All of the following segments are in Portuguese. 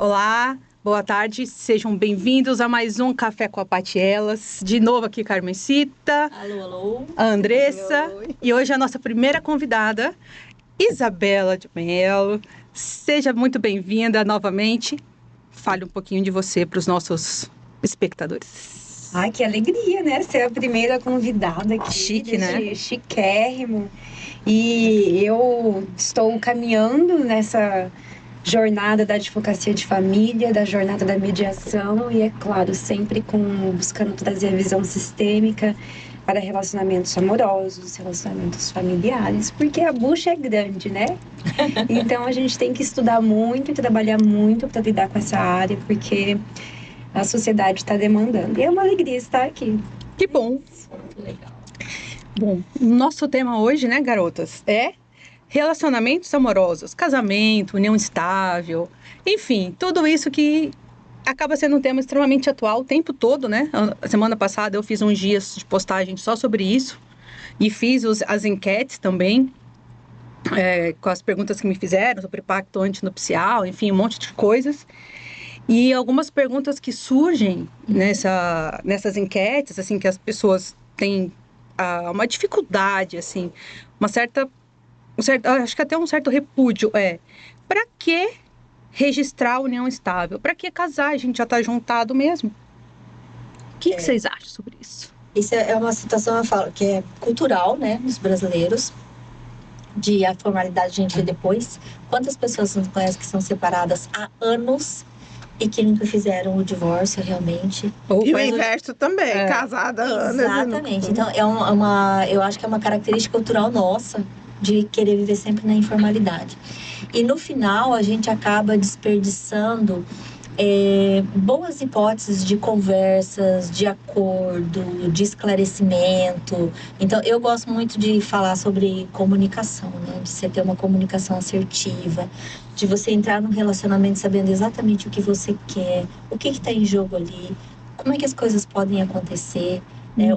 Olá, boa tarde, sejam bem-vindos a mais um Café com a Patielas. De novo aqui, Carmencita. Alô, alô. A Andressa. Oi. E hoje a nossa primeira convidada, Isabela de Mello. Seja muito bem-vinda novamente. Fale um pouquinho de você para os nossos espectadores. Ai, que alegria, né? Ser a primeira convidada aqui. Chique, né? Chiquérrimo. E eu estou caminhando nessa jornada da advocacia de família, da jornada da mediação e, é claro, sempre buscando trazer a visão sistêmica para relacionamentos amorosos, relacionamentos familiares, porque a bucha é grande, né? Então a gente tem que estudar muito e trabalhar muito para lidar com essa área, porque a sociedade está demandando. E é uma alegria estar aqui. Que bom. Legal. Bom, nosso tema hoje, né, garotas, é relacionamentos amorosos, casamento, união estável, enfim, tudo isso que acaba sendo um tema extremamente atual o tempo todo, né? A semana passada eu fiz uns dias de postagem só sobre isso e fiz as enquetes também, com as perguntas que me fizeram sobre pacto antinupcial, enfim, um monte de coisas. E algumas perguntas que surgem nessas enquetes, assim, que as pessoas têm uma dificuldade, assim, acho que até um certo repúdio para que registrar a união estável? Para que casar? A gente já está juntado mesmo. O que vocês acham sobre isso? Isso é uma situação, eu falo, que é cultural, né, dos brasileiros, de a formalidade a gente vê depois. Quantas pessoas não conhecem que são separadas há anos e que nunca fizeram o divórcio realmente? E o inverso também, casada há anos. Exatamente. Então, eu acho que é uma característica cultural nossa de querer viver sempre na informalidade. E no final, a gente acaba desperdiçando boas hipóteses de conversas, de acordo, de esclarecimento. Então, eu gosto muito de falar sobre comunicação, né? De você ter uma comunicação assertiva, de você entrar num relacionamento sabendo exatamente o que você quer, o que está em jogo ali, como é que as coisas podem acontecer.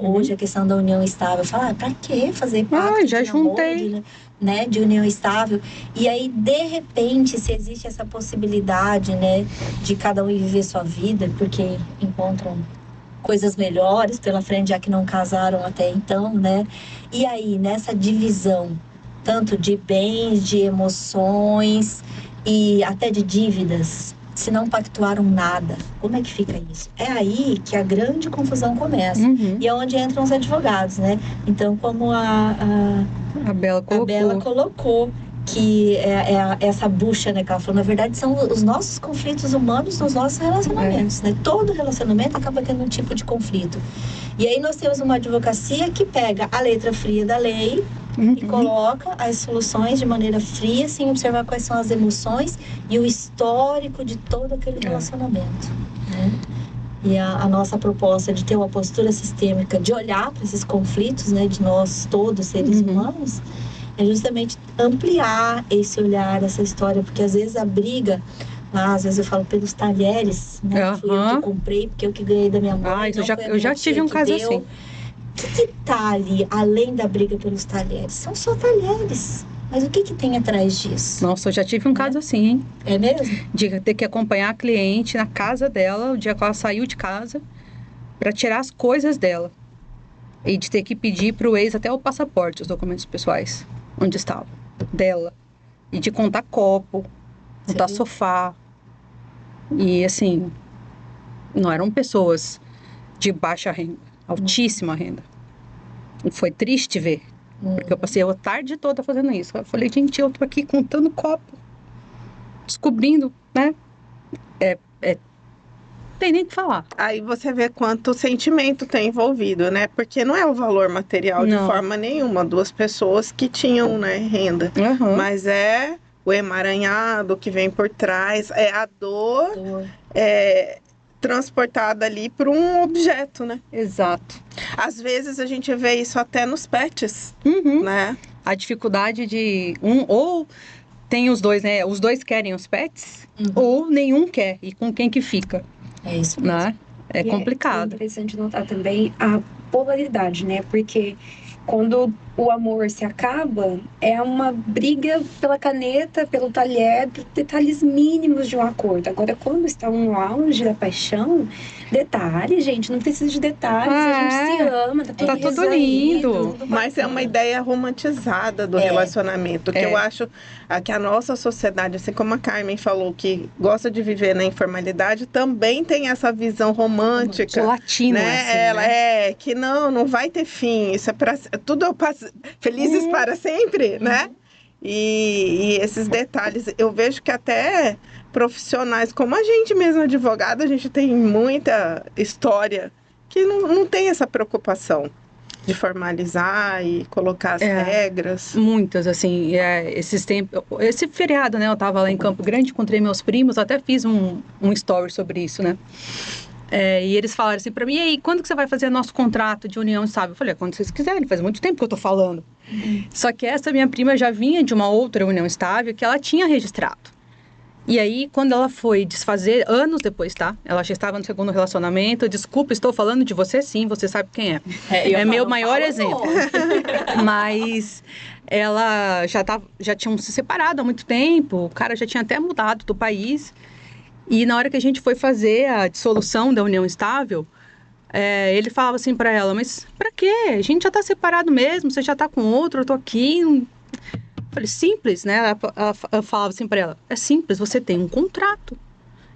Hoje, a questão da união estável, falar, pra que fazer pacto já de namoro, juntei. de união estável? E aí, de repente, se existe essa possibilidade, né, de cada um viver sua vida, porque encontram coisas melhores pela frente, já que não casaram até então, né? E aí, nessa divisão, tanto de bens, de emoções e até de dívidas, se não pactuaram nada, como é que fica isso? É aí que a grande confusão começa. E é onde entram os advogados, né? Então, como a Bela colocou que essa bucha, né, que ela falou, na verdade são os nossos conflitos humanos nos nossos relacionamentos, né? Todo relacionamento acaba tendo um tipo de conflito. E aí nós temos uma advocacia que pega a letra fria da lei e coloca as soluções de maneira fria, sem observar quais são as emoções e o histórico de todo aquele relacionamento, né? E a nossa proposta de ter uma postura sistêmica, de olhar para esses conflitos, né, de nós todos, seres humanos, é justamente ampliar esse olhar, essa história, porque às vezes a briga, às vezes eu falo pelos talheres, né, fui eu que comprei, porque eu que ganhei da minha mãe. Eu já tive um caso assim. O que tá ali, além da briga pelos talheres? São só talheres. Mas o que tem atrás disso? Nossa, eu já tive um caso assim, hein? É mesmo? De ter que acompanhar a cliente na casa dela, o dia que ela saiu de casa, para tirar as coisas dela. E de ter que pedir para o ex até o passaporte, os documentos pessoais, onde estava, dela. E de contar copo, contar sofá. E assim, não eram pessoas de baixa renda, altíssima renda. E foi triste ver, porque eu passei a tarde toda fazendo isso. Eu falei, gente, eu tô aqui contando copo, descobrindo, né? Não tem nem o que falar. Aí você vê quanto sentimento tem envolvido, né? Porque não é o valor material de forma nenhuma. Duas pessoas que tinham, né, renda. Mas é o emaranhado que vem por trás, é a dor. Transportada ali por um objeto, né? Exato. Às vezes a gente vê isso até nos pets, né? A dificuldade de ou tem os dois, né? Os dois querem os pets, ou nenhum quer. E com quem que fica? É isso mesmo. Né? É complicado. É interessante notar também a polaridade, né? Porque quando o amor se acaba, é uma briga pela caneta, pelo talher, por detalhes mínimos de um acordo. Agora, quando está no auge da paixão, detalhes, gente, não precisa de detalhes, a gente se ama, tá tudo lindo. Mas é uma ideia romantizada do relacionamento, que eu acho que a nossa sociedade, assim como a Carmen falou, que gosta de viver na informalidade, também tem essa visão romântica. Latina, né? assim, Ela que não vai ter fim, isso é para tudo felizes para sempre, né? E esses detalhes, eu vejo que até profissionais como a gente mesmo, advogado, a gente tem muita história que não tem essa preocupação de formalizar e colocar as regras. Muitas, assim, esse feriado, né, eu tava lá em Campo Grande, encontrei meus primos, até fiz um story sobre isso, né? E eles falaram assim pra mim, e aí, quando que você vai fazer nosso contrato de união estável? Eu falei, quando vocês quiserem, faz muito tempo que eu tô falando. Só que essa minha prima já vinha de uma outra união estável que ela tinha registrado. E aí, quando ela foi desfazer, anos depois, tá? Ela já estava no segundo relacionamento. Desculpa, estou falando de você sim, você sabe quem é. É meu maior exemplo. Mas ela já tinham se separado há muito tempo, o cara já tinha até mudado do país. E na hora que a gente foi fazer a dissolução da união estável, ele falava assim pra ela, mas pra quê? A gente já tá separado mesmo, você já tá com outro, eu tô aqui. Eu falei, simples, né? Ela falava assim pra ela, é simples, você tem um contrato.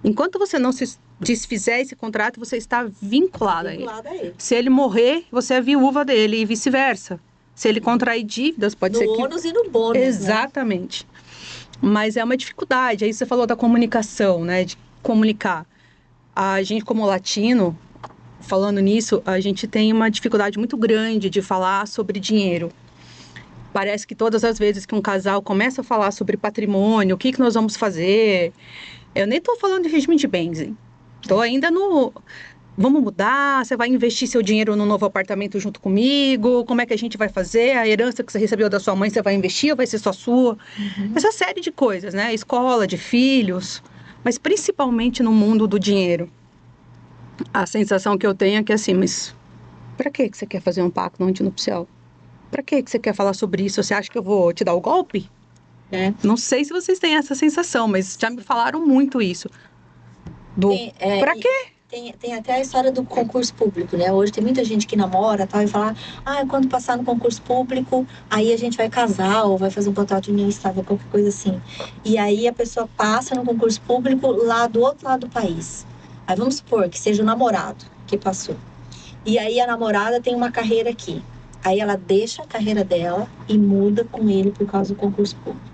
Enquanto você não se desfizer esse contrato, você está vinculada a ele. Se ele morrer, você é viúva dele e vice-versa. Se ele contrair dívidas, pode ser que... No ônus e no bônus, exatamente. Né? Mas é uma dificuldade. Aí você falou da comunicação, né? De comunicar. A gente, como latino, falando nisso, a gente tem uma dificuldade muito grande de falar sobre dinheiro. Parece que todas as vezes que um casal começa a falar sobre patrimônio, o que nós vamos fazer... Eu nem estou falando de regime de bens, hein? Estou ainda no... Vamos mudar, você vai investir seu dinheiro no novo apartamento junto comigo, como é que a gente vai fazer? A herança que você recebeu da sua mãe, você vai investir ou vai ser só sua? Essa série de coisas, né? Escola, de filhos, mas principalmente no mundo do dinheiro. A sensação que eu tenho é que assim, mas pra que você quer fazer um pacto antinupcial? Pra que você quer falar sobre isso? Você acha que eu vou te dar o golpe? Não sei se vocês têm essa sensação, mas já me falaram muito isso. Pra quê? Tem até a história do concurso público, né? Hoje tem muita gente que namora tal, e fala, quando passar no concurso público, aí a gente vai casar ou vai fazer um contrato de união estável, qualquer coisa assim. E aí a pessoa passa no concurso público lá do outro lado do país. Aí vamos supor que seja o namorado que passou. E aí a namorada tem uma carreira aqui. Aí ela deixa a carreira dela e muda com ele por causa do concurso público.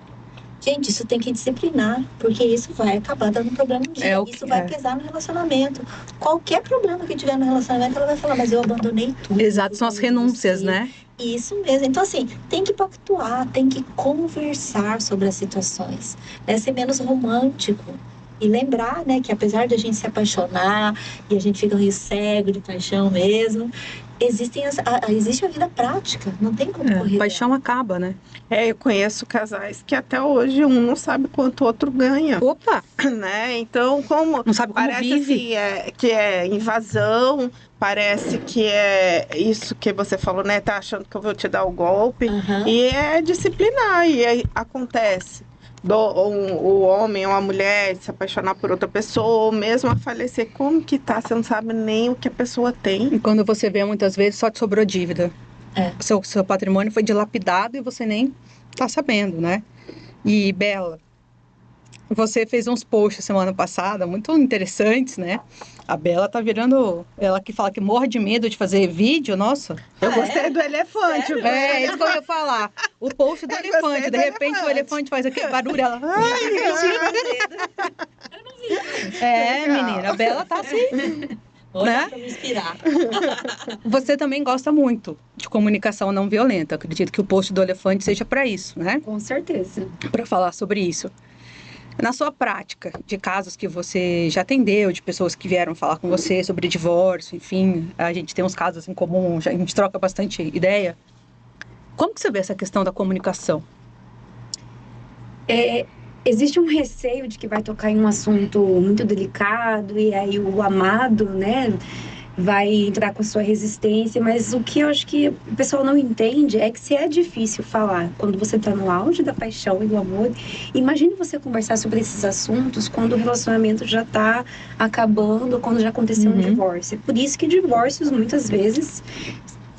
Gente, isso tem que disciplinar, porque isso vai acabar dando problema um dia. Isso vai pesar no relacionamento. Qualquer problema que tiver no relacionamento, ela vai falar, mas eu abandonei tudo. Exato, são as renúncias, né? Isso mesmo. Então, assim, tem que pactuar, tem que conversar sobre as situações. Ser menos romântico. E lembrar, né, que apesar de a gente se apaixonar, e a gente fica meio cego de paixão mesmo, existe a vida prática, não tem como correr. Paixão acaba, né? Eu conheço casais que até hoje um não sabe quanto o outro ganha. Opa! Né? Então, como... Não sabe como parece vive. Assim, que é invasão, parece que é isso que você falou, né? Tá achando que eu vou te dar o golpe. E é disciplinar, e aí acontece. O homem ou a mulher se apaixonar por outra pessoa, ou mesmo a falecer, como que tá? Você não sabe nem o que a pessoa tem. E quando você vê, muitas vezes, só te sobrou dívida. Seu patrimônio foi dilapidado e você nem tá sabendo, né? E, Bela, você fez uns posts semana passada, muito interessantes, né? A Bela tá virando... Ela que fala que morre de medo de fazer vídeo, nossa. Eu gostei do elefante. Isso que eu ia falar. O post do elefante. De repente o elefante faz aquele barulho, ela... Ai, eu não vi. Menina, a Bela tá assim... Olha, pra me inspirar. Você também gosta muito de comunicação não violenta. Acredito que o post do elefante seja para isso, né? Com certeza. Para falar sobre isso. Na sua prática, de casos que você já atendeu, de pessoas que vieram falar com você sobre divórcio, enfim, a gente tem uns casos em comum, a gente troca bastante ideia. Como que você vê essa questão da comunicação? Existe um receio de que vai tocar em um assunto muito delicado e aí o amado, né, vai entrar com a sua resistência, mas o que eu acho que o pessoal não entende é que se é difícil falar quando você tá no auge da paixão e do amor, imagine você conversar sobre esses assuntos quando o relacionamento já tá acabando, quando já aconteceu um divórcio. É por isso que divórcios muitas vezes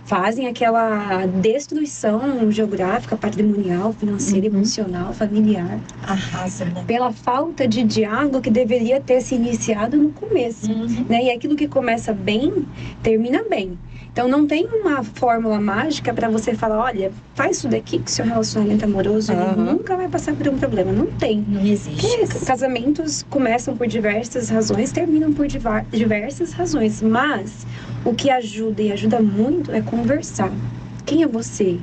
fazem aquela destruição geográfica, patrimonial, financeira, emocional, familiar. Arrasa, né? Pela falta de diálogo que deveria ter se iniciado no começo, né? E aquilo que começa bem, termina bem. Então não tem uma fórmula mágica para você falar, olha, faz isso daqui que seu relacionamento amoroso ele nunca vai passar por um problema. Não tem. Não existe. Porque casamentos começam por diversas razões, terminam por diversas razões. Mas o que ajuda e ajuda muito é conversar. Quem é você?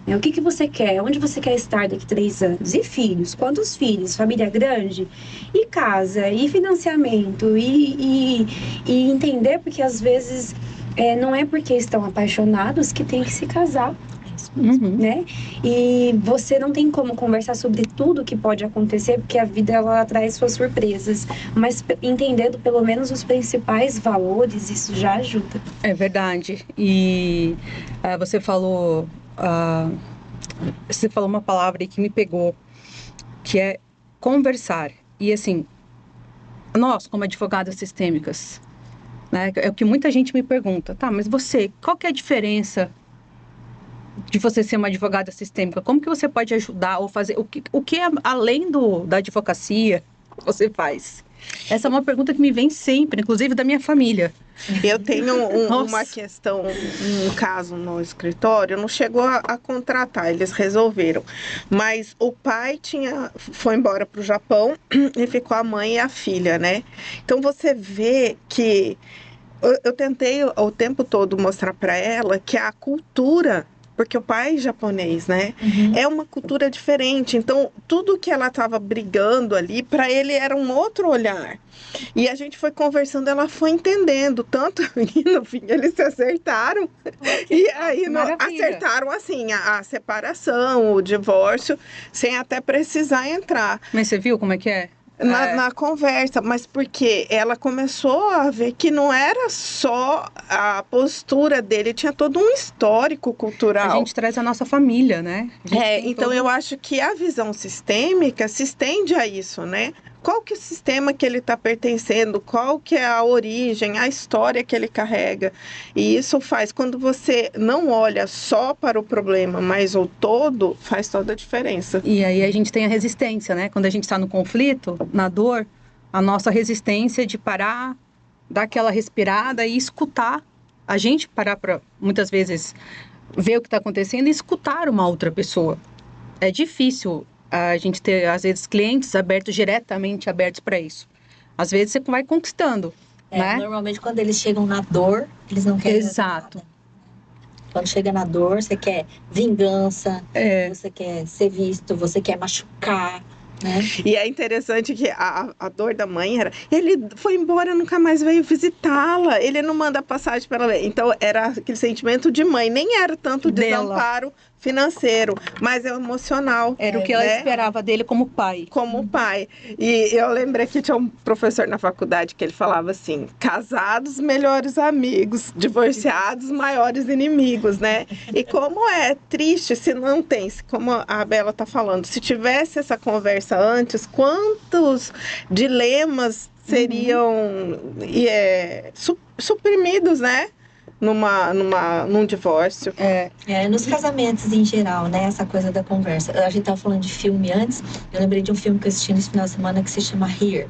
O que você quer? Onde você quer estar daqui 3 anos? E filhos? Quantos filhos? Família grande? E casa? E financiamento? E entender, porque às vezes não é porque estão apaixonados que tem que se casar. Né? E você não tem como conversar sobre tudo que pode acontecer, porque a vida ela traz suas surpresas, mas entendendo pelo menos os principais valores, isso já ajuda. É verdade. E você falou uma palavra aí que me pegou, que é conversar. E assim, nós como advogadas sistêmicas, né, é o que muita gente me pergunta, tá, mas você, qual que é a diferença de você ser uma advogada sistêmica? Como que você pode ajudar ou fazer? O que é além da advocacia você faz? Essa é uma pergunta que me vem sempre, inclusive da minha família. Eu tenho uma questão, um caso no escritório, não chegou a contratar, eles resolveram. Mas o pai foi embora para o Japão e ficou a mãe e a filha, né? Então você vê que eu tentei o tempo todo mostrar para ela que a cultura, porque o pai é japonês, né? É uma cultura diferente. Então, tudo que ela estava brigando ali, para ele era um outro olhar. E a gente foi conversando, ela foi entendendo. Tanto que no fim eles se acertaram. E aí acertaram assim a separação, o divórcio, sem até precisar entrar. Mas você viu como é que é? Na conversa, mas porque ela começou a ver que não era só a postura dele, tinha todo um histórico cultural. A gente traz a nossa família, né? Então eu acho que a visão sistêmica se estende a isso, né? Qual que é o sistema que ele está pertencendo, qual que é a origem, a história que ele carrega. E isso faz, quando você não olha só para o problema, mas o todo, faz toda a diferença. E aí a gente tem a resistência, né? Quando a gente está no conflito, na dor, a nossa resistência de parar, dar aquela respirada e escutar. A gente parar para, muitas vezes, ver o que está acontecendo e escutar uma outra pessoa. É difícil a gente ter, às vezes, clientes diretamente abertos para isso. Às vezes você vai conquistando, né? Normalmente quando eles chegam na dor, eles não querem. Exato. Quando chega na dor, você quer vingança, você quer ser visto, você quer machucar, né? E é interessante que a dor da mãe era, ele foi embora, nunca mais veio visitá-la, ele não manda passagem para ela. Então era aquele sentimento de mãe, nem era tanto desamparo financeiro, mas é emocional. Era o que ela esperava dele como pai. Como pai. E eu lembrei que tinha um professor na faculdade que ele falava assim, casados, melhores amigos, divorciados, maiores inimigos, né? E como é triste se não tem, como a Bela tá falando, se tivesse essa conversa antes, quantos dilemas seriam suprimidos, né? Num divórcio. Nos casamentos em geral, né? Essa coisa da conversa. A gente tava falando de filme antes. Eu lembrei de um filme que eu assisti nesse final de semana que se chama Here.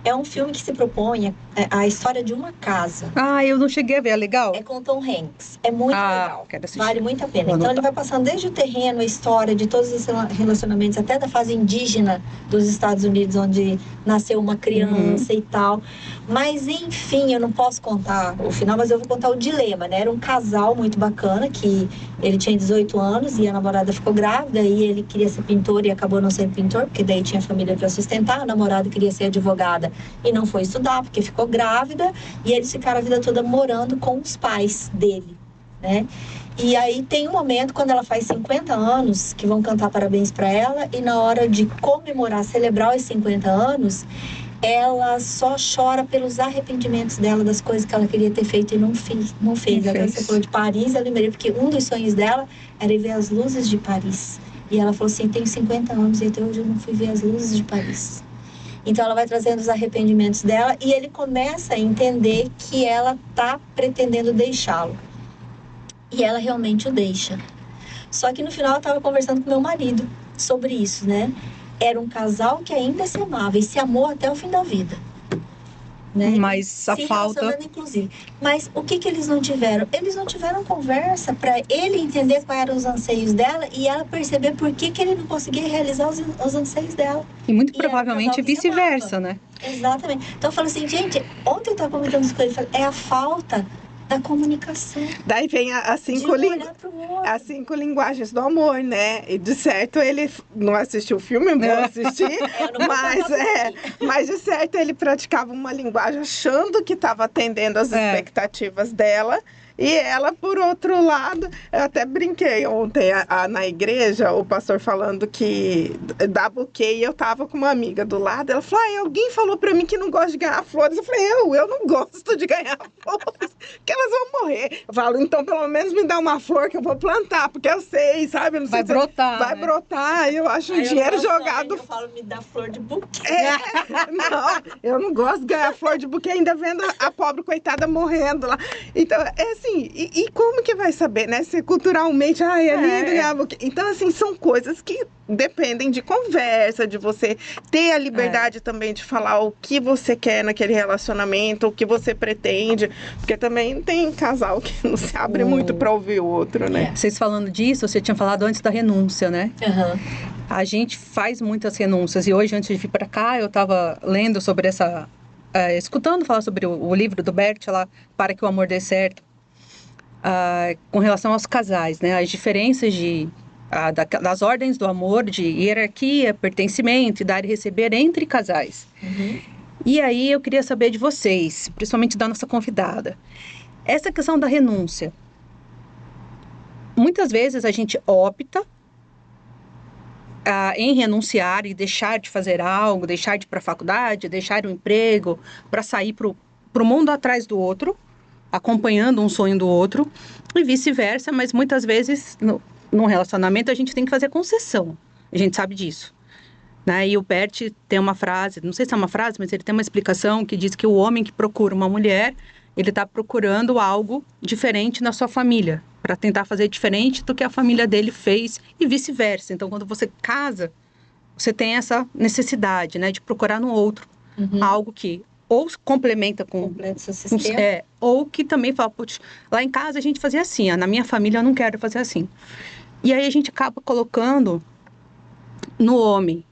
É um filme que se propõe a história de uma casa. Eu não cheguei a ver, é legal? É com Tom Hanks. É muito legal. Quero assistir. Vale muito a pena. Então ele vai passando desde o terreno, a história de todos os relacionamentos, até da fase indígena dos Estados Unidos, onde nasceu uma criança e tal. Mas enfim, eu não posso contar o final, mas eu vou contar o dilema, né? Era um casal muito bacana, que ele tinha 18 anos e a namorada ficou grávida, e ele queria ser pintor e acabou não sendo pintor, porque daí tinha família para sustentar. A namorada queria ser advogada e não foi estudar porque ficou grávida, e eles ficaram a vida toda morando com os pais dele, né? E aí tem um momento quando ela faz 50 anos que vão cantar parabéns para ela, e na hora de comemorar, celebrar os 50 anos, ela só chora pelos arrependimentos dela, das coisas que ela queria ter feito e não fez. Agora você falou de Paris, eu lembrei, porque um dos sonhos dela era ir ver as luzes de Paris. E ela falou assim, tenho 50 anos e até hoje eu não fui ver as luzes de Paris. Então ela vai trazendo os arrependimentos dela e ele começa a entender que ela está pretendendo deixá-lo. E ela realmente o deixa. Só que no final eu estava conversando com meu marido sobre isso, né? Era um casal que ainda se amava e se amou até o fim da vida. Né? Mas a falta... inclusive. Mas o que eles não tiveram? Eles não tiveram conversa para ele entender quais eram os anseios dela e ela perceber por que ele não conseguia realizar os anseios dela. E muito provavelmente vice-versa, né? Exatamente. Então eu falo assim, gente, ontem eu estava comentando isso com ele, é a falta da comunicação. Daí vem as 5 linguagens do amor, né? E de certo ele não assistiu o filme, vou assistir, mas de certo ele praticava uma linguagem achando que estava atendendo as expectativas dela. E ela, por outro lado, eu até brinquei ontem na igreja, o pastor falando que da buquê, e eu tava com uma amiga do lado, ela falou, alguém falou pra mim que não gosta de ganhar flores. Eu falei, eu não gosto de ganhar flores, que elas vão morrer. Eu falo, então pelo menos me dá uma flor que eu vou plantar, porque eu sei, sabe? Não sei vai brotar, eu acho um dinheiro jogado. Eu falo, me dá flor de buquê. Não, eu não gosto de ganhar flor de buquê, ainda vendo a pobre coitada morrendo lá. Então, é assim, e como que vai saber, né? Se culturalmente, é lindo ganhar buquê. Então, assim, são coisas que dependem de conversa, de você ter a liberdade também de falar o que você quer naquele relacionamento, o que você pretende, porque também tem casal que não se abre muito para ouvir o outro, né? Vocês falando disso, você tinha falado antes da renúncia, né? Uhum. A gente faz muitas renúncias e hoje, antes de vir para cá, eu estava lendo sobre escutando falar sobre o livro do Bert lá, Para que o Amor Dê Certo, com relação aos casais, né? As diferenças das ordens do amor, de hierarquia, pertencimento, dar e receber entre casais. Uhum. E aí eu queria saber de vocês, principalmente da nossa convidada, essa questão da renúncia. Muitas vezes a gente opta em renunciar e deixar de fazer algo, deixar de ir para a faculdade, deixar o emprego, para sair para o mundo atrás do outro, acompanhando um sonho do outro, e vice-versa, mas muitas vezes num relacionamento a gente tem que fazer concessão, a gente sabe disso, né? E o Bert tem uma frase, não sei se é uma frase, mas ele tem uma explicação que diz que o homem que procura uma mulher, ele está procurando algo diferente na sua família, para tentar fazer diferente do que a família dele fez e vice-versa. Então, quando você casa, você tem essa necessidade, né, de procurar no outro algo que ou complementa com seu sistema, ou que também fala, putz, lá em casa a gente fazia assim, na minha família eu não quero fazer assim. E aí a gente acaba colocando no homem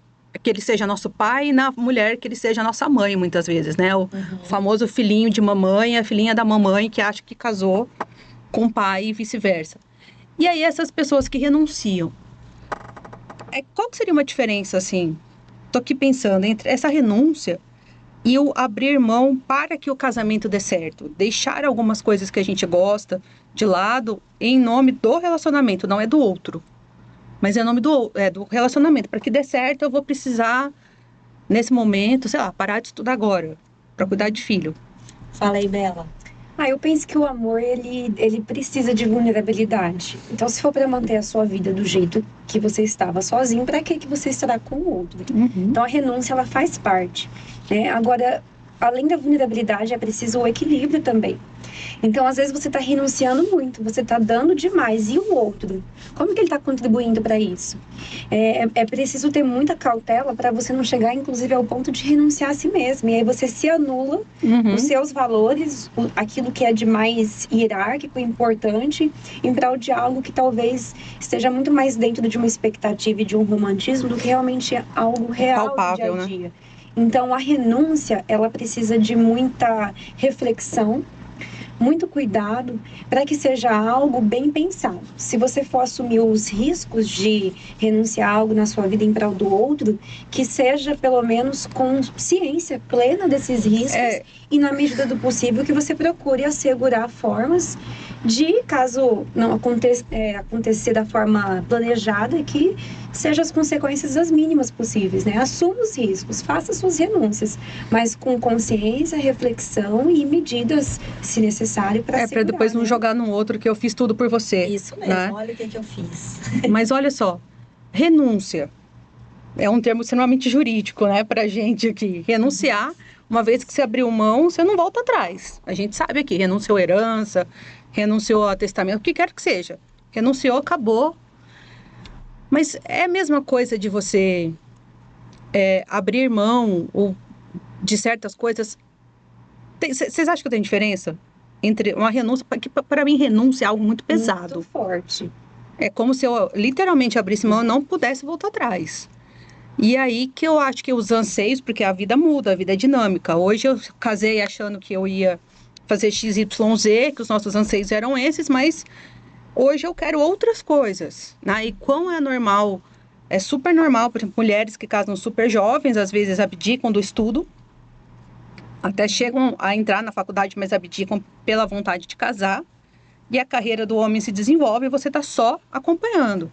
que ele seja nosso pai e na mulher que ele seja nossa mãe, muitas vezes, né? O famoso filhinho de mamãe, a filhinha da mamãe que acha que casou com o pai e vice-versa. E aí essas pessoas que renunciam, qual que seria uma diferença, assim? Tô aqui pensando entre essa renúncia e o abrir mão para que o casamento dê certo. Deixar algumas coisas que a gente gosta de lado em nome do relacionamento, não é do outro. Mas é em nome do relacionamento. Para que dê certo, eu vou precisar, nesse momento, sei lá, parar de estudar agora, para cuidar de filho. Fala aí, Bela. Eu penso que o amor, ele precisa de vulnerabilidade. Então, se for para manter a sua vida do jeito que você estava sozinho, para que você estará com o outro? Então, a renúncia, ela faz parte, né? Agora, além da vulnerabilidade, é preciso o equilíbrio também. Então, às vezes, você está renunciando muito, você está dando demais. E o outro? Como que ele está contribuindo para isso? É preciso ter muita cautela para você não chegar, inclusive, ao ponto de renunciar a si mesmo. E aí você se anula os seus valores, aquilo que é de mais hierárquico e importante, em prol de algo que talvez esteja muito mais dentro de uma expectativa e de um romantismo do que realmente algo real palpável, do dia a dia. Né? Então, a renúncia, ela precisa de muita reflexão, muito cuidado para que seja algo bem pensado. Se você for assumir os riscos de renunciar a algo na sua vida em prol do outro, que seja pelo menos com ciência plena desses riscos e, na medida do possível, que você procure assegurar formas de, caso não acontecer da forma planejada, que sejam as consequências as mínimas possíveis, né? Assuma os riscos, faça suas renúncias, mas com consciência, reflexão e medidas, se necessário, para para depois não jogar no outro que eu fiz tudo por você. Isso mesmo, né? Olha o que eu fiz. Mas olha só, renúncia é um termo extremamente jurídico, né, pra gente aqui. Renunciar, uma vez que você abriu mão, você não volta atrás. A gente sabe aqui, renunciou a herança, renunciou a testamento, o que quer que seja. Renunciou, acabou. Mas é a mesma coisa de você abrir mão ou de certas coisas. Vocês acham que tem diferença entre uma renúncia? Porque para mim, renúncia é algo muito pesado. Muito forte. É como se eu literalmente abrisse mão e não pudesse voltar atrás. E aí que eu acho que os anseios, porque a vida muda, a vida é dinâmica. Hoje eu casei achando que eu ia fazer XYZ, que os nossos anseios eram esses, mas hoje eu quero outras coisas, né? E quão é normal, é super normal, por exemplo, mulheres que casam super jovens, às vezes abdicam do estudo, até chegam a entrar na faculdade, mas abdicam pela vontade de casar, e a carreira do homem se desenvolve e você está só acompanhando.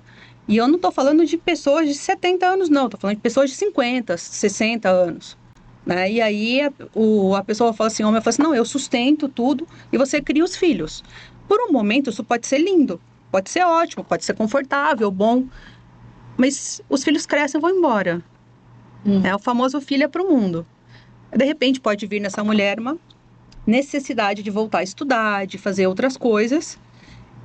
E eu não estou falando de pessoas de 70 anos, não. Estou falando de pessoas de 50, 60 anos. Né? E aí a pessoa fala assim, o homem fala assim, não, eu sustento tudo e você cria os filhos. Por um momento, isso pode ser lindo, pode ser ótimo, pode ser confortável, bom. Mas os filhos crescem e vão embora. É o famoso filho para o mundo. De repente, pode vir nessa mulher uma necessidade de voltar a estudar, de fazer outras coisas.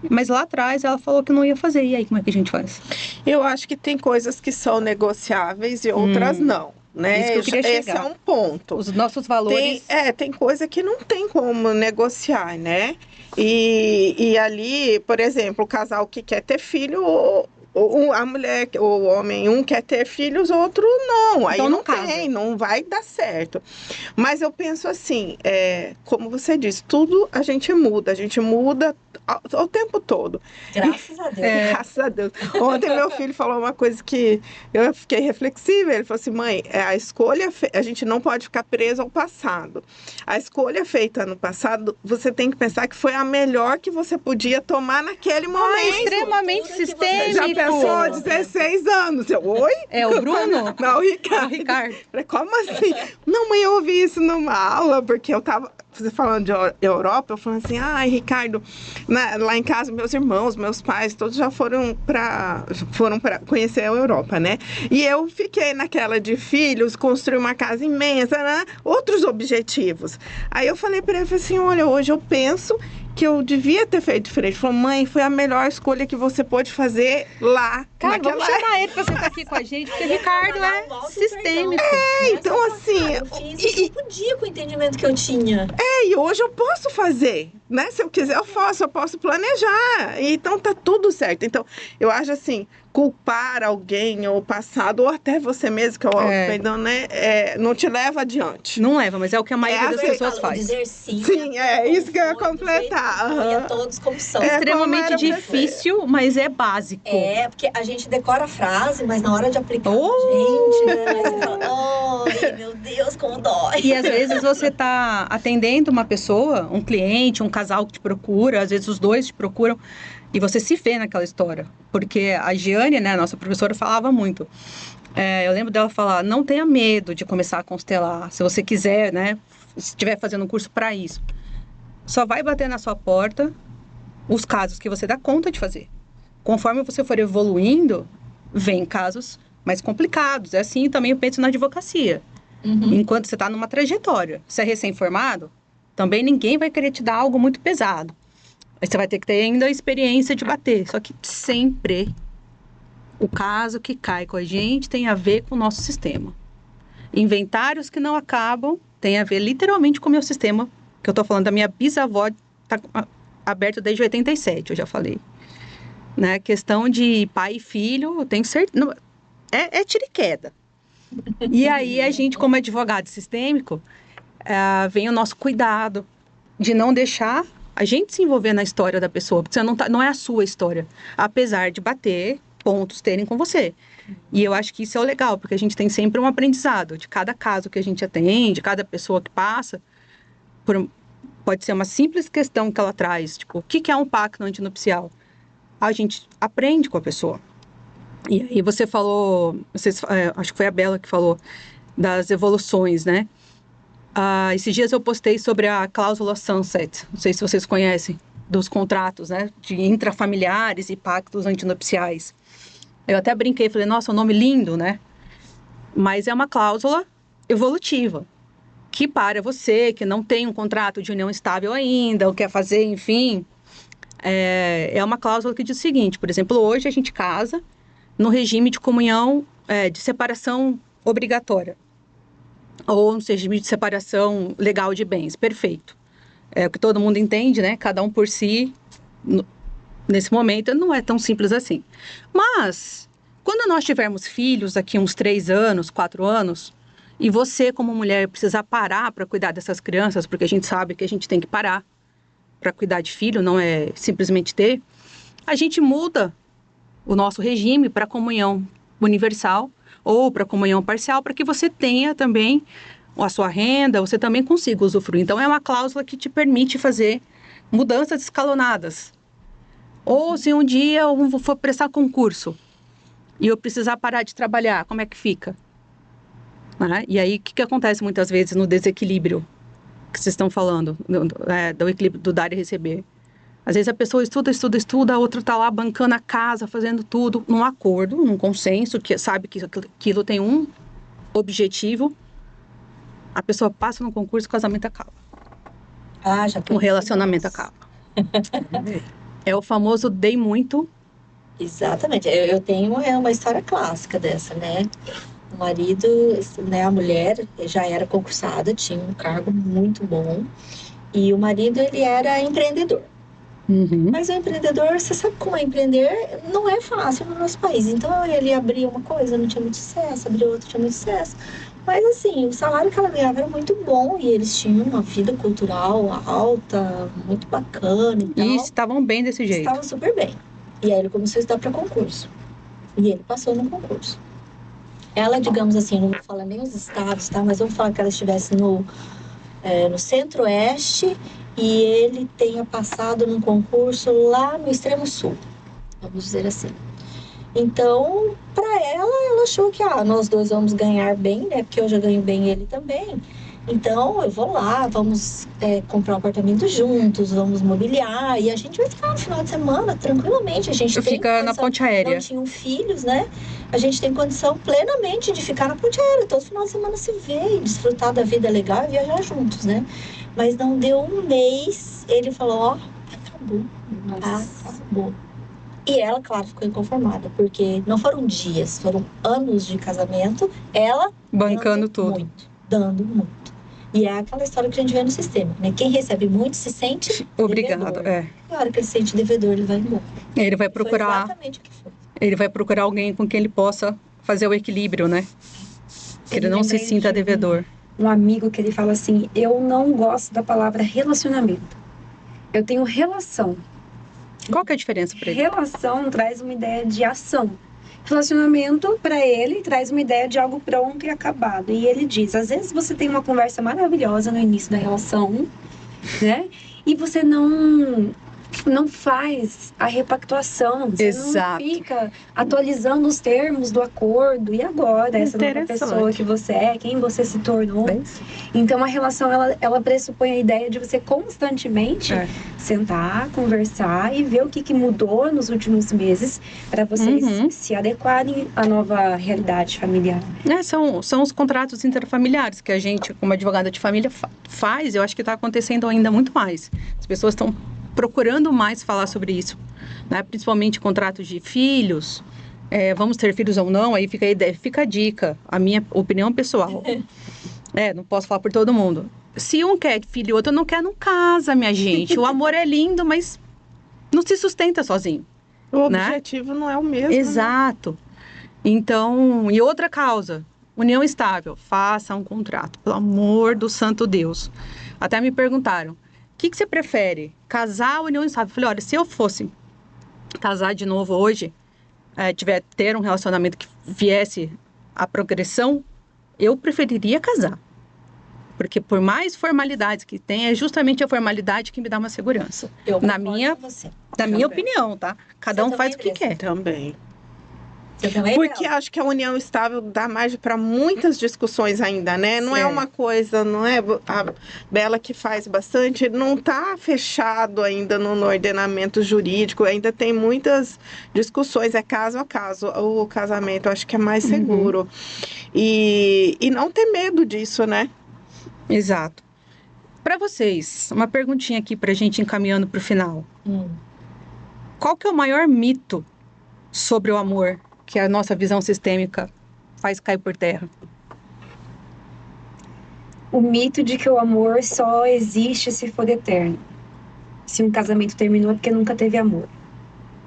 Mas lá atrás ela falou que não ia fazer. E aí, como é que a gente faz? Eu acho que tem coisas que são negociáveis e outras não, né? Isso que eu queria chegar. Esse é um ponto. Os nossos valores... Tem coisa que não tem como negociar, né? E ali, por exemplo, o casal que quer ter filho... a mulher, o homem, um quer ter filhos, o outro não. Aí então não tem, não vai dar certo. Mas eu penso assim, como você disse, tudo a gente muda o tempo todo. Graças a Deus. Graças a Deus. Ontem meu filho falou uma coisa que eu fiquei reflexiva. Ele falou assim, mãe, a gente não pode ficar preso ao passado. A escolha feita no passado, você tem que pensar que foi a melhor que você podia tomar naquele momento. Extremamente sistêmico. Já pensou? 16 anos. Oi? É o Bruno? Não, o Ricardo. Como assim? Não, mãe, eu ouvi isso numa aula, porque eu tava... Você falando de Europa, eu falando assim, Ricardo, lá em casa, meus irmãos, meus pais, todos já foram para conhecer a Europa, né? E eu fiquei naquela de filhos, construir uma casa imensa, né? Outros objetivos. Aí eu falei para ele assim, olha, hoje eu penso que eu devia ter feito diferente. Ele falou, mãe, foi a melhor escolha que você pôde fazer lá. Cara, vamos chamar ele pra sentar aqui com a gente, porque Ricardo é sistêmico. Então assim... Eu fiz o que eu podia com o entendimento que eu tinha. E hoje eu posso fazer, né? Se eu quiser, eu posso planejar. Então tá tudo certo. Então, eu acho assim, culpar alguém ou o passado, ou até você mesmo, que é o perdão, né? Não te leva adiante. Não leva, mas é o que a maioria das pessoas faz. Dizer sim. Sim, isso que eu ia completar. E a todos como são. É extremamente difícil, mas é básico. Porque a gente decora a frase, mas na hora de aplicar a gente, né? Aí você fala, ai, meu Deus, como dói. E às vezes você tá atendendo uma pessoa, um cliente, um casal que te procura, às vezes os dois te procuram, e você se vê naquela história. Porque a Giane, né, nossa professora, falava muito. Eu lembro dela falar, não tenha medo de começar a constelar. Se você quiser, né, se estiver fazendo um curso para isso. Só vai bater na sua porta os casos que você dá conta de fazer. Conforme você for evoluindo, vem casos mais complicados. É assim também eu penso na advocacia. Enquanto você está numa trajetória. Você é recém-formado, também ninguém vai querer te dar algo muito pesado. Aí você vai ter que ter ainda a experiência de bater. Só que sempre o caso que cai com a gente tem a ver com o nosso sistema. Inventários que não acabam tem a ver literalmente com o meu sistema, que eu estou falando da minha bisavó, está aberto desde 87, eu já falei. Né? Questão de pai e filho, eu tenho certeza. É tiro e queda. E aí a gente, como advogado sistêmico, vem o nosso cuidado de não deixar a gente se envolver na história da pessoa, porque você não é a sua história, apesar de bater pontos terem com você. E eu acho que isso é o legal, porque a gente tem sempre um aprendizado de cada caso que a gente atende, cada pessoa que passa. Pode ser uma simples questão que ela traz, tipo, o que é um pacto antinupcial? A gente aprende com a pessoa. E aí você falou, acho que foi a Bela que falou, das evoluções, né? Esses dias eu postei sobre a cláusula sunset, não sei se vocês conhecem, dos contratos, né? De intrafamiliares e pactos antinupciais. Eu até brinquei, falei, nossa, um nome lindo, né? Mas é uma cláusula evolutiva, que para você que não tem um contrato de união estável ainda, ou quer fazer, enfim, é uma cláusula que diz o seguinte, por exemplo, hoje a gente casa no regime de comunhão, de separação obrigatória, ou no regime de separação legal de bens, perfeito. É o que todo mundo entende, né? Cada um por si, nesse momento, não é tão simples assim. Mas, quando nós tivermos filhos daqui uns 3 anos, 4 anos, e você, como mulher, precisar parar para cuidar dessas crianças, porque a gente sabe que a gente tem que parar para cuidar de filho, não é simplesmente ter, a gente muda o nosso regime para comunhão universal ou para comunhão parcial, para que você tenha também a sua renda, você também consiga usufruir. Então, é uma cláusula que te permite fazer mudanças escalonadas. Ou se um dia eu for prestar concurso e eu precisar parar de trabalhar, como é que fica? E aí, o que acontece muitas vezes no desequilíbrio que vocês estão falando, do equilíbrio do dar e receber? Às vezes a pessoa estuda, a outra está lá bancando a casa, fazendo tudo, num acordo, num consenso, que sabe que aquilo tem um objetivo. A pessoa passa no concurso e o casamento acaba. Já o relacionamento acaba. É o famoso dei muito. Exatamente. Eu tenho uma história clássica dessa, né? O marido, né, a mulher já era concursada, tinha um cargo muito bom. E o marido, ele era empreendedor. Uhum. Mas o empreendedor, você sabe como é empreender, não é fácil no nosso país. Então, ele abria uma coisa, não tinha muito sucesso, abria outra, tinha muito sucesso. Mas, assim, o salário que ela ganhava era muito bom e eles tinham uma vida cultural alta, muito bacana e tal. E estavam bem desse jeito. Estavam super bem. E aí ele começou a estudar para concurso. E ele passou no concurso. Ela, digamos assim, não vou falar nem os estados, tá? Mas vamos falar que ela estivesse no centro-oeste e ele tenha passado num concurso lá no extremo sul, vamos dizer assim. Então, para ela achou que nós dois vamos ganhar bem, né? Porque eu já ganho bem, ele também. Então, eu vou lá, vamos comprar um apartamento juntos, vamos mobiliar. E a gente vai ficar no final de semana, tranquilamente. A gente fica na ponte aérea. Não tinham filhos, né? A gente tem condição plenamente de ficar na ponte aérea. Todo final de semana se vê e desfrutar da vida legal e viajar juntos, né? Mas não deu um mês, ele falou, acabou. Acabou. E ela, claro, ficou inconformada, porque não foram dias, foram anos de casamento. Ela bancando tudo. Dando muito. E é aquela história que a gente vê no sistema, né? Quem recebe muito se sente obrigado, devedor. E a hora que ele se sente devedor, ele vai embora. Ele vai procurar. Foi exatamente o que foi. Ele vai procurar alguém com quem ele possa fazer o equilíbrio, né? Que ele não se sinta devedor. Um amigo que ele fala assim: eu não gosto da palavra relacionamento. Eu tenho relação. Qual que é a diferença para ele? Relação traz uma ideia de ação. Relacionamento, para ele, traz uma ideia de algo pronto e acabado. E ele diz, às vezes você tem uma conversa maravilhosa no início da relação, né? E você não faz a repactuação, você Exato. não fica atualizando os termos do acordo. E agora, essa nova pessoa que você é, quem você se tornou. Então, a relação, ela pressupõe a ideia de você constantemente sentar, conversar e ver o que mudou nos últimos meses para vocês se adequarem à nova realidade familiar. São os contratos interfamiliares que a gente, como advogada de família, faz. Eu acho que está acontecendo ainda muito mais. As pessoas estão procurando mais falar sobre isso, né? Principalmente contratos de filhos, vamos ter filhos ou não, aí fica a dica, a minha opinião pessoal. Não posso falar por todo mundo. Se um quer filho e o outro não quer, não casa, minha gente. O amor é lindo, mas não se sustenta sozinho. O objetivo não é o mesmo. Exato. Né? Então, e outra causa, união estável, faça um contrato, pelo amor do santo Deus. Até me perguntaram, que você prefere? Casar ou união estável? Eu falei, olha, se eu fosse casar de novo hoje, ter um relacionamento que viesse a progressão, eu preferiria casar. Porque por mais formalidades que tem, é justamente a formalidade que me dá uma segurança. Na minha opinião, tá? Cada um faz o que quer. Também. Porque acho que a união estável dá margem para muitas discussões ainda, né? Não é uma coisa, não é a Bela que faz bastante, não está fechado ainda no ordenamento jurídico, ainda tem muitas discussões, é caso a caso. O casamento acho que é mais seguro. E não ter medo disso, né? Exato. Para vocês, uma perguntinha aqui para a gente encaminhando para o final. Qual que é o maior mito sobre o amor que a nossa visão sistêmica faz cair por terra? O mito de que o amor só existe se for eterno. Se um casamento terminou é porque nunca teve amor.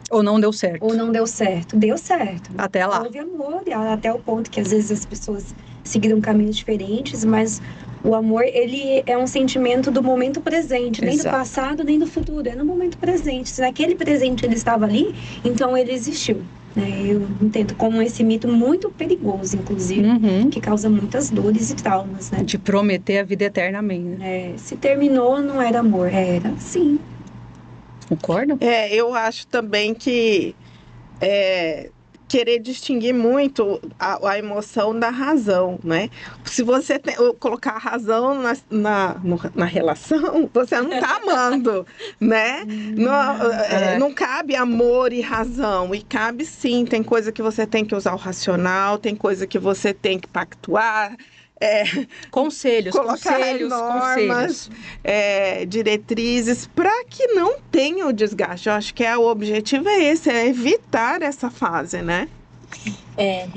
Ou não deu certo. Ou não deu certo. Deu certo. Até lá. Houve amor, até o ponto que às vezes as pessoas seguiram caminhos diferentes, mas o amor, ele é um sentimento do momento presente, nem do passado, nem do futuro. É no momento presente. Se naquele presente ele estava ali, então ele existiu. Eu entendo como esse mito muito perigoso, inclusive, que causa muitas dores e traumas, né? De prometer a vida eternamente. Se terminou, não era amor, era sim. Concorda? Eu acho também que querer distinguir muito a emoção da razão, né? Se você colocar a razão na relação, você não está amando, né? Não cabe amor e razão, e cabe sim, tem coisa que você tem que usar o racional, tem coisa que você tem que pactuar, conselhos, normas, diretrizes, para que não tenha o desgaste. Eu acho que o objetivo é esse, é evitar essa fase, né?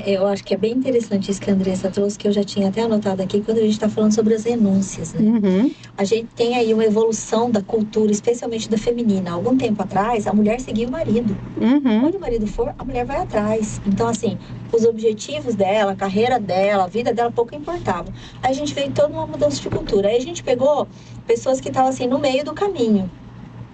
Eu acho que é bem interessante isso que a Andressa trouxe, que eu já tinha até anotado aqui, quando a gente está falando sobre as renúncias, né? A gente tem aí uma evolução da cultura, especialmente da feminina. Há algum tempo atrás, a mulher seguia o marido. Quando o marido for, a mulher vai atrás. Então, assim, os objetivos dela, a carreira dela, a vida dela, pouco importava. Aí a gente veio toda uma mudança de cultura. Aí a gente pegou pessoas que estavam, assim, no meio do caminho,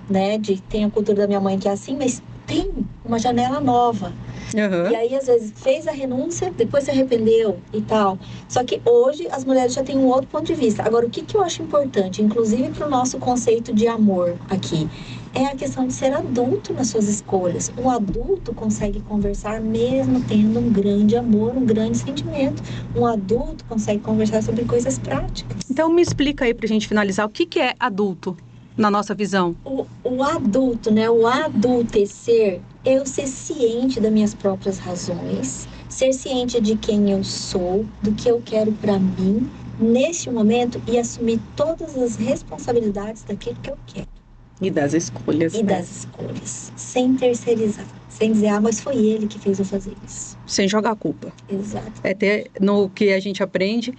né? Tem a cultura da minha mãe que é assim, mas tem uma janela nova. E aí, às vezes, fez a renúncia, depois se arrependeu e tal. Só que hoje as mulheres já têm um outro ponto de vista. Agora, o que eu acho importante, inclusive para o nosso conceito de amor aqui, é a questão de ser adulto nas suas escolhas. Um adulto consegue conversar mesmo tendo um grande amor, um grande sentimento. Um adulto consegue conversar sobre coisas práticas. Então, me explica aí pra gente finalizar, o que é adulto na nossa visão? O adulto, né? O adultecer é eu ser ciente das minhas próprias razões, ser ciente de quem eu sou, do que eu quero para mim, neste momento, e assumir todas as responsabilidades daquilo que eu quero. E das escolhas. Das escolhas. Sem terceirizar. Sem dizer, mas foi ele que fez eu fazer isso. Sem jogar a culpa. Exato. No que a gente aprende,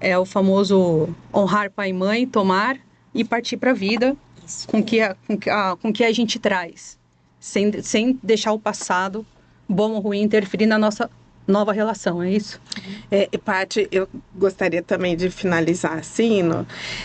é o famoso honrar pai e mãe, tomar e partir para a vida com que a gente traz. Sem deixar o passado, bom ou ruim, interferir na nossa nova relação, é isso? Paty, eu gostaria também de finalizar assim,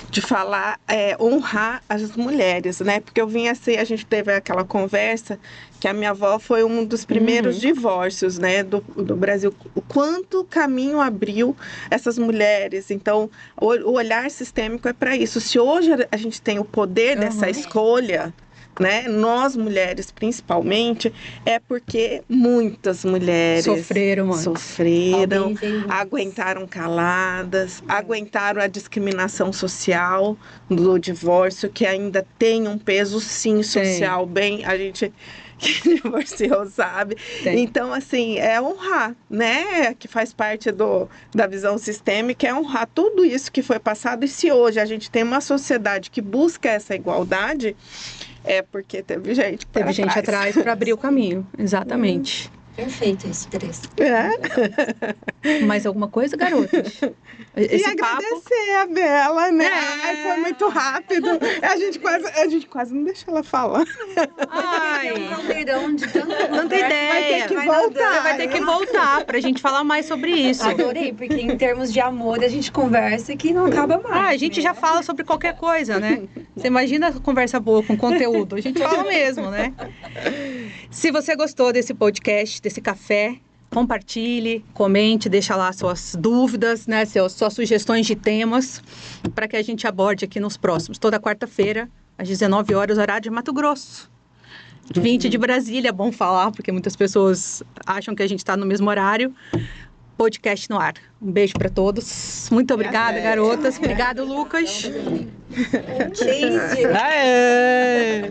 de falar, honrar as mulheres, né? Porque eu vim assim, a gente teve aquela conversa que a minha avó foi um dos primeiros divórcios, né, do Brasil. O quanto caminho abriu essas mulheres. Então, o olhar sistêmico é para isso. Se hoje a gente tem o poder dessa escolha, né? Nós mulheres principalmente, é porque muitas mulheres sofreram, aguentaram caladas, aguentaram a discriminação social do divórcio, que ainda tem um peso sim social, bem, a gente que divorciou sabe. Então, assim, é honrar, né? Que faz parte da visão sistêmica, é honrar tudo isso que foi passado. E se hoje a gente tem uma sociedade que busca essa igualdade, é porque teve gente atrás para abrir o caminho. Exatamente. Perfeito isso, Teresa. Mais alguma coisa, garotas? E agradecer a Bela, né? Ai, foi muito rápido. A gente quase não deixa ela falar. Ai, um caldeirão de tanta ideia. Vai ter que voltar. Você vai ter que voltar pra gente falar mais sobre isso. Adorei, porque em termos de amor a gente conversa que não acaba mais. A gente já fala sobre qualquer coisa, né? Você imagina a conversa boa com conteúdo. A gente fala mesmo, né? Se você gostou desse podcast, desse café, compartilhe, comente, deixa lá suas dúvidas, né? Suas sugestões de temas para que a gente aborde aqui nos próximos. Toda quarta-feira, às 19 horas, horário de Mato Grosso. 20 de Brasília, é bom falar, porque muitas pessoas acham que a gente está no mesmo horário. Podcast no ar. Um beijo para todos. Muito obrigada, garotas. Obrigado, Lucas. Gente. Aê!